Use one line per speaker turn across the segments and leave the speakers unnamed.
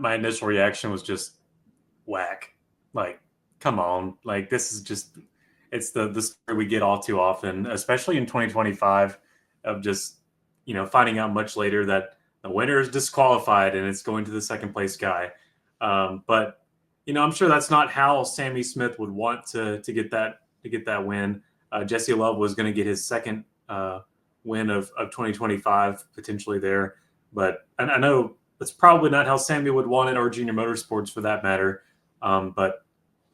my initial reaction was just whack. Like, come on. Like, this is just, it's the story we get all too often, especially in 2025, of just, finding out much later that the winner is disqualified and it's going to the second place guy. But I'm sure that's not how Sammy Smith would want to get that win. Jesse Love was going to get his second win of 2025 potentially there, but I know that's probably not how Sammy would want it, or Junior Motorsports for that matter. But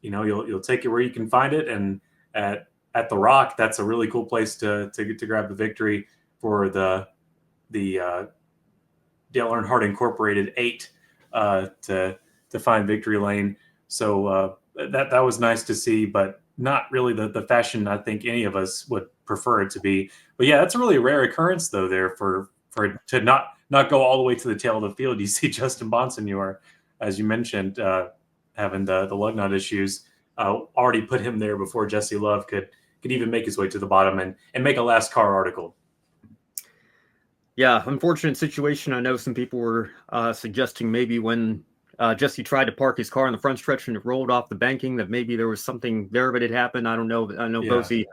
you'll take it where you can find it, and at the Rock, that's a really cool place to grab the victory for the Dale Earnhardt Incorporated 8 to find victory lane. So that was nice to see, but not really the fashion I think any of us would prefer it to be. But yeah, that's a really rare occurrence though there for it to not go all the way to the tail of the field. You see Justin Bonsignore, as you mentioned, having the lug nut issues, already put him there before Jesse Love could even make his way to the bottom and make a last car article.
Yeah, unfortunate situation. I know some people were suggesting maybe when Jesse tried to park his car in the front stretch and it rolled off the banking, that maybe there was something there that had happened. I don't know. I know Bosie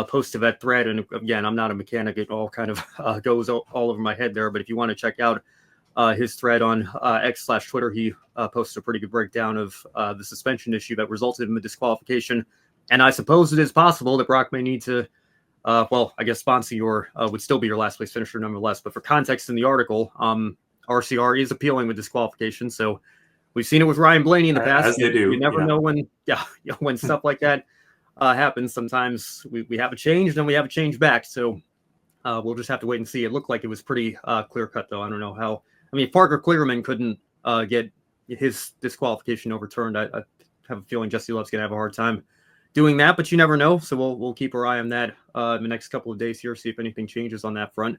posted that thread, and again, I'm not a mechanic. It all kind of goes all over my head there. But if you want to check out his thread on X/Twitter, he posted a pretty good breakdown of the suspension issue that resulted in the disqualification. And I suppose it is possible that Brock may need to, well, I guess Bonsignore would still be your last place finisher nonetheless. But for context in the article, RCR is appealing with disqualification. So we've seen it with Ryan Blaney in the past.
As they do.
You never know when stuff like that happens. Sometimes we have a change, then we have a change back. So we'll just have to wait and see. It looked like it was pretty clear cut, though. I don't know how. I mean, Parker Clearman couldn't get his disqualification overturned. I have a feeling Jesse Love's going to have a hard time doing that, but you never know. So we'll keep our eye on that in the next couple of days here, see if anything changes on that front.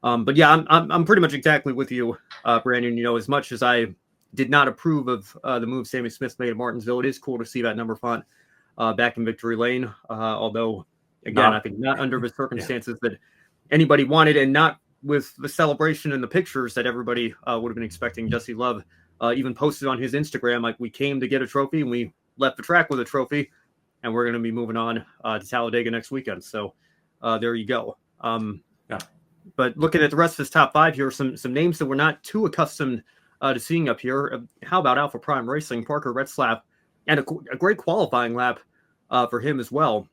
But yeah, I'm pretty much exactly with you, Brandon. As much as I did not approve of the move Sammy Smith made at Martinsville, it is cool to see that number font back in victory lane. Although, again, I think not under the circumstances that anybody wanted, and not with the celebration and the pictures that everybody would have been expecting. Jesse Love even posted on his Instagram, like, we came to get a trophy and we left the track with a trophy, and we're going to be moving on to Talladega next weekend. So there you go. But looking at the rest of his top 5 here, some names that we're not too accustomed to seeing up here. How about Alpha Prime Racing, Parker Retzlaff, and a great qualifying lap for him as well.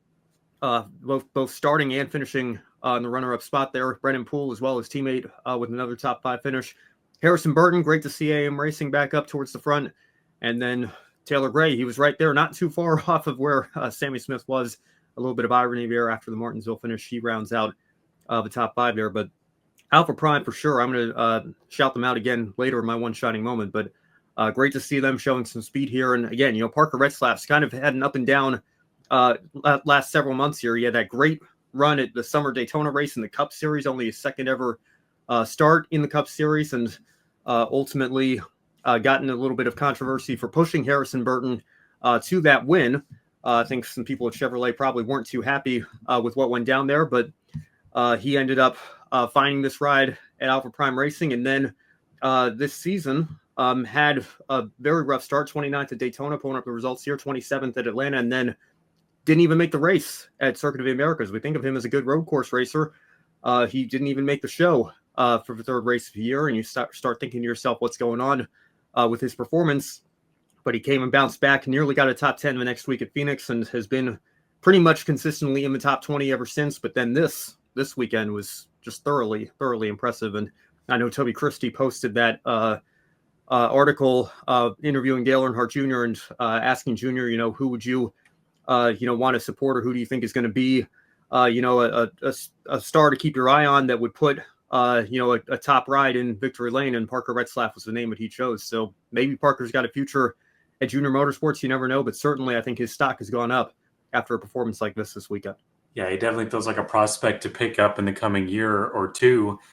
Both starting and finishing in the runner-up spot there. Brennan Poole as well, his teammate, with another top 5 finish. Harrison Burton, great to see AM Racing back up towards the front. And then Taylor Gray, he was right there, not too far off of where Sammy Smith was. A little bit of irony there after the Martinsville finish. He rounds out the top 5 there. But Alpha Prime for sure. I'm going to shout them out again later in my one shining moment. But great to see them showing some speed here. And again, Parker Retzlaff's kind of had an up and down last several months here. He had that great run at the Summer Daytona race in the Cup Series, only his second ever start in the Cup Series, and ultimately gotten a little bit of controversy for pushing Harrison Burton to that win. I think some people at Chevrolet probably weren't too happy with what went down there, but he ended up finding this ride at Alpha Prime Racing, and then this season had a very rough start, 29th at Daytona, pulling up the results here, 27th at Atlanta, and then didn't even make the race at Circuit of the Americas. We think of him as a good road course racer. He didn't even make the show for the third race of the year, and you start thinking to yourself, what's going on with his performance? But he came and bounced back, nearly got a top 10 the next week at Phoenix, and has been pretty much consistently in the top 20 ever since. But then this weekend was just thoroughly impressive. And I know Toby Christie posted that article interviewing Dale Earnhardt Jr. and asking Jr., who would you want to support, or who do you think is going to be, a star to keep your eye on that would put, a top ride in victory lane, and Parker Retzlaff was the name that he chose. So maybe Parker's got a future at Junior Motorsports. You never know, but certainly I think his stock has gone up after a performance like this weekend.
Yeah, he definitely feels like a prospect to pick up in the coming year or two.